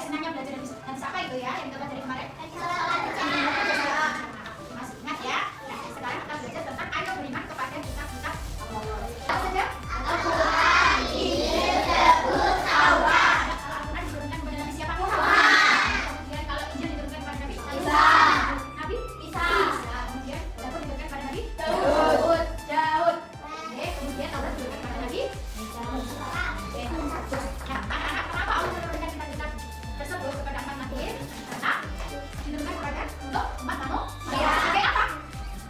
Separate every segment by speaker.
Speaker 1: senangnya belajar hadis apa itu ya yang kita pelajari kemarin? Masih ingat ya? Nah, sekarang kita belajar tentang ayo beriman kepada kitab-kitab Allah. Apa saja? Al-Quran, Injil, Zabur, Taurat. Kalau Al-Quran diturunkan kepada Nabi siapa? Muhammad. Kemudian kalau Injil diturunkan kepada Nabi Isa. Nabi Isa. Kemudian Zabur diturunkan kepada Nabi Daud. Oke, kemudian Taurat diturunkan kepada Nabi Musa. Oke. Nah, anak-anak, kenapa Allah menurunkan kitab-kitab tersebut kepada umat manusia? Karena diturunkan kepada untuk umat manusia. Sebagai apa?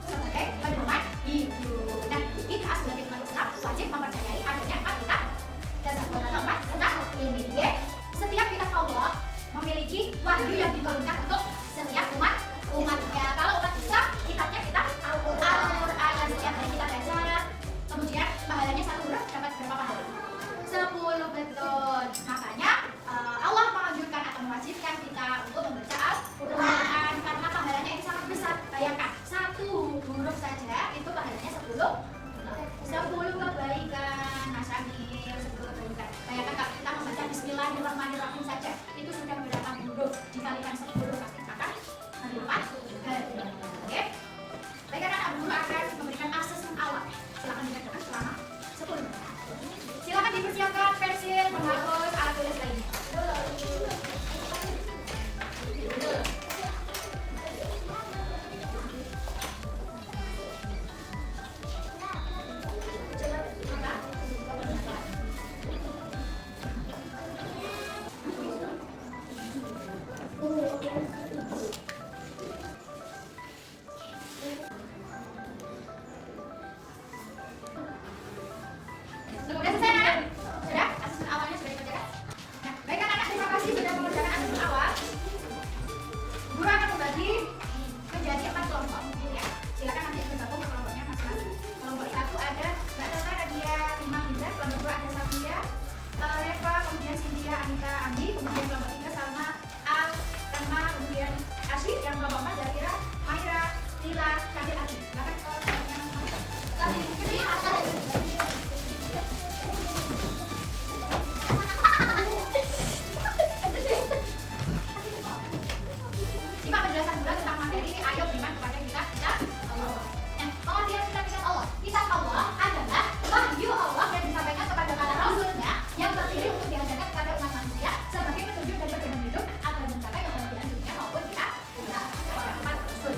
Speaker 1: Sebagai pedoman hidup. Nah, kita sebagai umat Islam wajib mempercayai adanya empat kitab tersebut atau empat kitab ini. Setiap kitab Allah memiliki wahyu yang diturunkan untuk setiap umatnya. Kalau umat Islam, kitabnya kitab Al-Quran yang setiap hari kita baca. Kemudian pahalanya satu huruf dapat berapa pahala? 10, betul. Makanya Allah menganjurkan atau mewajibkan kita untuk membaca Al-Quran karena pahalanya ini sangat besar. Bayangkan, satu huruf saja itu pahalanya 10 kebaikan. Mas Amir, 10 kebaikan. Bayangkan kalau kita membaca Bismillahirrahmanirrahim saja, itu sudah berapa huruf dikalikan 10 akan berlipat ganda. Oke? Baik, anak guru akan memberikan asesmen awal. Silakan dikerjakan selama 10 menit. Silakan dipersiapkan pensil, penghapus, alat tulis lainnya. Sudah selesai, anak? Sudah? Asesmen awalnya sudah dikerjakan? Nah, baik anak-anak, terima kasih sudah mengerjakan asesmen awal. Guru akan membagi menjadi 4 kelompok. Ya, silakan nanti bergabung ke kelompoknya masing-masing. Kelompok 1 ada Mbak Tata, Nadia, Rima, Indra. Kelompok 2 ada Safia, Reva, kemudian Cynthia, Anita, Andi. Kemudian kelompok 3 Salma, Al, Rahma, kemudian Asyik. Yang kelompok 4 Zahira, Maira, Lila, Kadil, Adi. Silakan kelompoknya masing-masing. Simak penjelasan dulu tentang materi ayo beriman kepada kitab-kitab Allah. Nah, pengertian kitab-kitab Allah. Kitab Allah adalah wahyu Allah yang disampaikan kepada para rasulnya yang terpilih untuk diajarkan kepada umat manusia sebagai petunjuk dan pedoman hidup agar mencapai kebahagiaan dunia maupun akhirat. Empat rasul.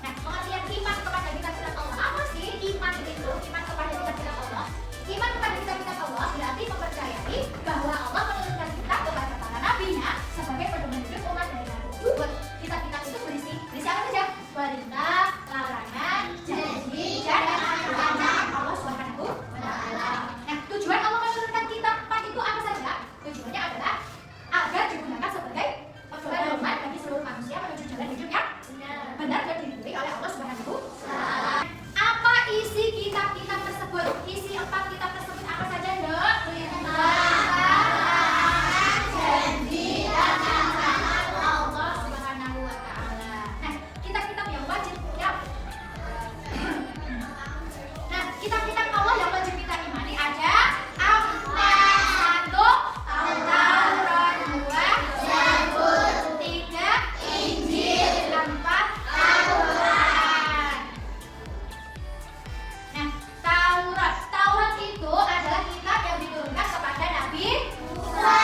Speaker 1: Nah, pengertian iman kepada kitab-kitab Allah. Apa sih iman itu? Iman kepada kitab-kitab Allah. Iman kepada kitab-kitab Allah berarti mempercayai bahwa Allah menurunkan kitab kepada para nabinya sebagai pedoman hidup umat dari tersebut. Kitab-kitab itu berisi apa saja? Perintah, larangan, janji, dan ancaman Allah Subhanahu wa Ta'ala. Nah, tujuan Allah menurunkan kitab 4 itu apa saja? Tujuannya adalah agar digunakan sebagai pedoman bagi seluruh manusia menuju jalan hidup yang benar dan diridhoi oleh Allah Subhanahu wa Ta'ala. Apa isi kitab-kitab tersebut? Isi 4 kitab tersebut apa saja, Dok? Janji, dan ancaman Allah Subhanahu wa Ta'ala. Nah, kitab-kitab yang wajib ya. Nah, kitab-kitab Allah yang wajib kita imani ada 4. 1 Taurat, 2 Zabur, 3 Injil, 4 Al-Quran. Nah, Taurat itu adalah kitab yang diturunkan kepada Nabi Musa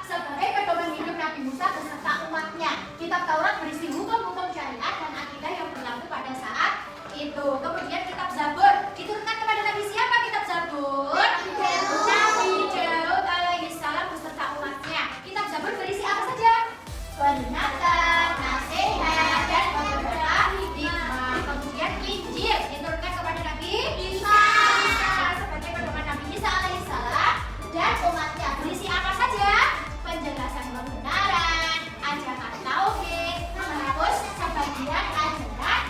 Speaker 1: sebagai pedoman hidup Nabi Musa beserta umatnya. Kitab Taurat berisi hukum-hukum syariat dan akidah yang berlaku pada saat itu. Kemudian kitab Zabur diturunkan kepada Nabi siapa? Kitab Zabur Nabi Daud alaihissalam beserta umatnya. Kitab Zabur berisi apa saja? Peringatan, nasihat, dan beberapa hikmah. Kemudian Injil diturunkan kepada Nabi Isa sebagai pedoman Nabi Isa alaihissalam dan umatnya. Berisi apa saja? Penjelasan kebenaran, ajaran tauhid, menghapus sebagian ajaran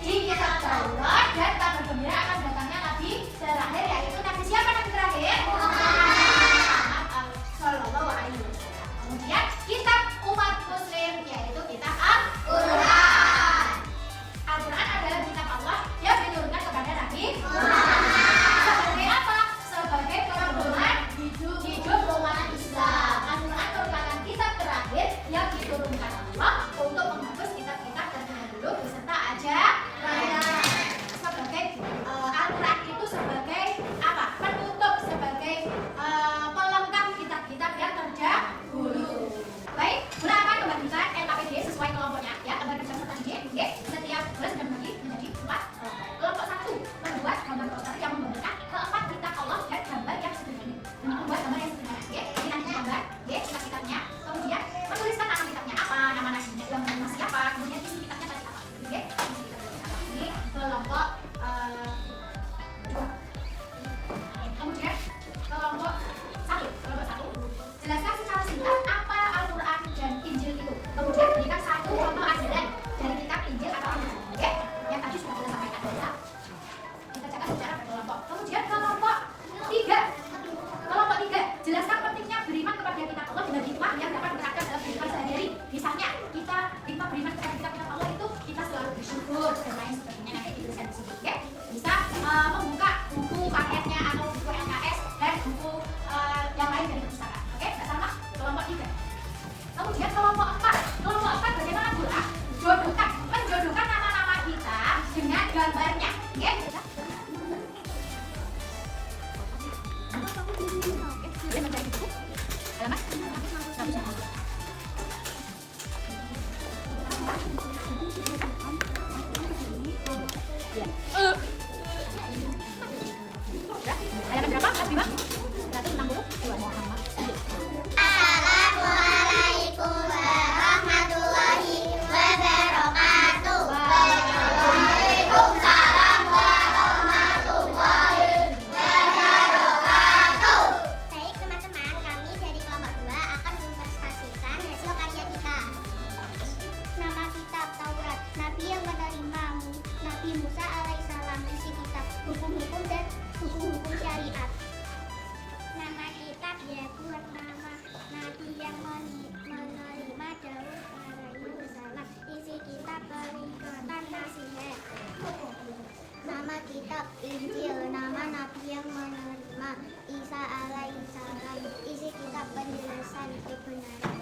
Speaker 1: di kitab Taurat, dan kabar gembira akan datangnya Nabi terakhir, yaitu Nabi siapa? Nabi terakhir? Muhammad Sallallahu Alaihi Wasallam. Kemudian kitab umat Muslim yaitu kitab Al-Quran. Al-Quran adalah kitab Allah yang diturunkan kepada Nabi Muhammad. Sebagai apa? Sebagai pedoman hidup umat Islam. Al-Quran kebenaran.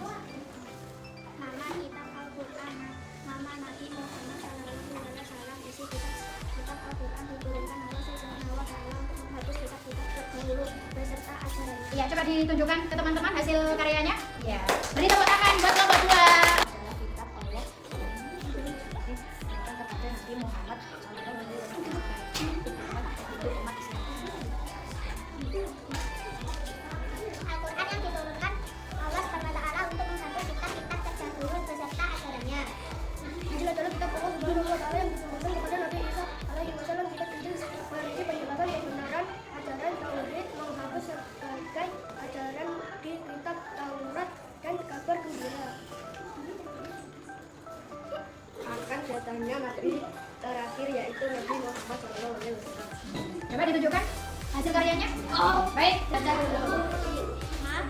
Speaker 1: Mama kitab Al-Quran, Mama Nabi Muhammad SAW. Isi kitab Al-Quran diturunkan Allah Subhanahu wa Ta'ala untuk menghapus kitab-kitab terdahulu beserta ajarannya. Ya, coba ditunjukkan ke teman-teman hasil karyanya. Ya, beri tepuk tangan buat kelompok 2. Adalah kitab Allah kepada Nabi Muhammad Al-Quran yang diturunkan Allah SWT untuk menghapus kitab-kitab terdahulu beserta ajarannya. Inilah adalah kitab Allah Subhanahu wa Ta'ala yang diturunkan kepada Nabi Isa alaihi wasallam. Kitab Injil berisi penjelasan kebenaran ajaran tauhid, menghapus sebagai ajaran di kitab Taurat dan kabar gembira akan datangnya Nabi terakhir, yaitu Nabi Muhammad SAW. Coba ditunjukkan hasil karyanya. Baik, baca dulu.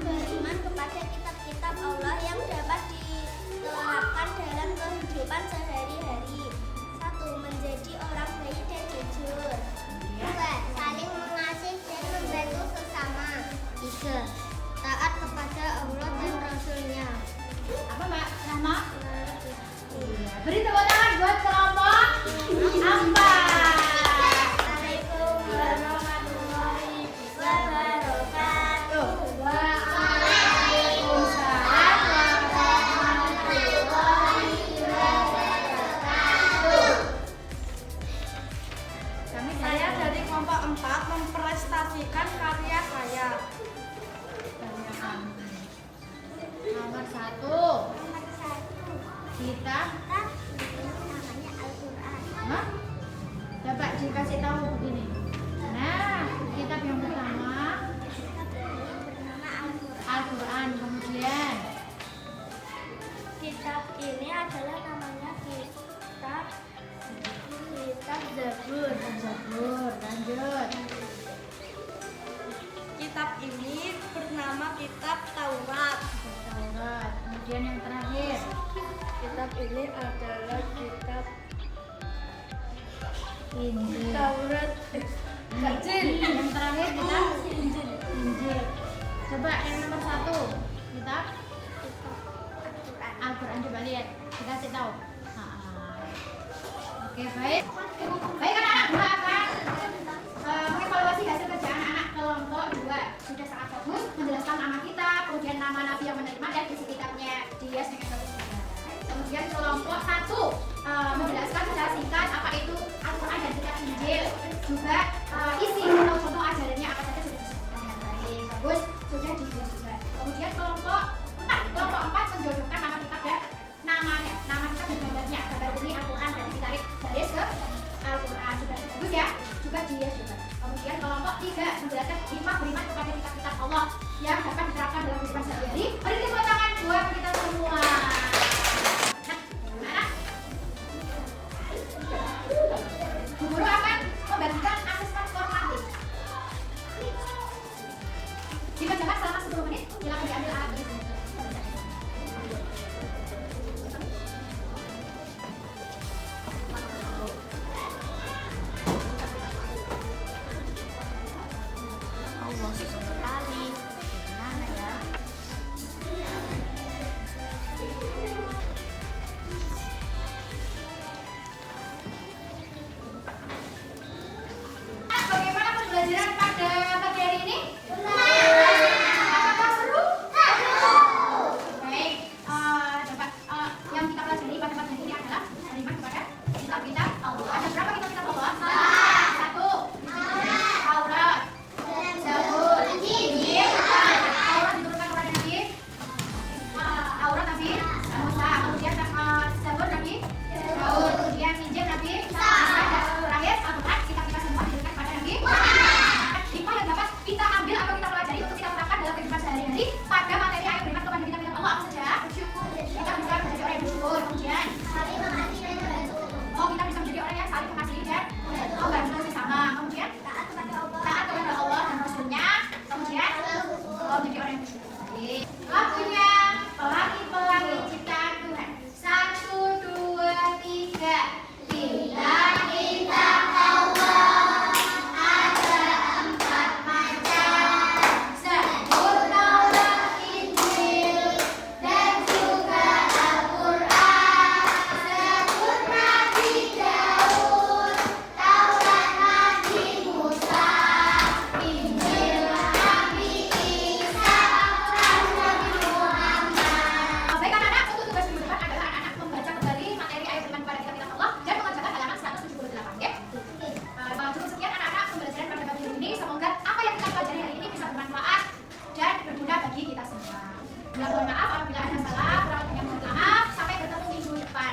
Speaker 1: Beriman kepada kitab-kitab Allah yang dapat diterapkan dalam kehidupan sehari-hari. 1. Menjadi orang baik dan jujur. 2. Saling mengasihi dan membantu sesama. 3. Taat kepada Allah dan Rasul-Nya. Apa Mbak Rahma? Beri tepuk tangan buat kelompok 4. Assalamualaikum warahmatullahi wabarakatuh. Waalaikumsalam warahmatullahi wabarakatuh.
Speaker 2: Saya dari kelompok 4 mempresentasikan karya saya.
Speaker 1: Nomor 1. Kita namanya Al-Quran. Hah? Coba dikasih tahu begini. Nah, kitab yang pertama bernama Al-Quran. Kemudian
Speaker 2: Kitab ini adalah namanya kitab Zabur.
Speaker 1: Zabur. Lanjut.
Speaker 2: Kitab ini bernama kitab Taurat.
Speaker 1: Taurat. Kemudian yang terakhir.
Speaker 2: Kitab ini adalah kitab
Speaker 1: Injil.
Speaker 2: Taurat.
Speaker 1: Injil. Yang terakhir kitab Injil. Coba yang nomor 1. Kitab Al-Quran. Coba lihat. Dikasih tahu. Oke, baik. Baik anak-anak, dua akan mengevaluasi hasil kerja anak-anak kelompok 2. Sudah sangat bagus menjelaskan nama kita, kemudian nama nabi yang menerima dan isi kitabnya dihias dengan bagus. Kemudian kelompok 1 menjelaskan secara singkat apa itu Al-Quran dan kitab Injil. Juga isi atau contoh ajarannya apa saja sudah disebutkan dengan baik. Bagus, sudah dihias juga. Kemudian kelompok 4 menjodohkan nama kitab dan namanya, nama kitab dan gambarnya. Gambar ini Al-Quran dan ditarik garis ke Al-Quran. Sudah bagus ya, juga dihias juga. Kemudian kelompok 3 menjelaskan beriman kepada kitab-kitab Allah yang dapat diterapkan dalam kehidupan sehari-hari. Beri tepuk tangan buat kita semua. Bu Guru akan membagikan asesmen formatif. Dibacakan selama 10 menit. Silakan diambil alat Mohon maaf apabila ada salah. Kurang lebihnya mohon maaf. Sampai bertemu minggu depan.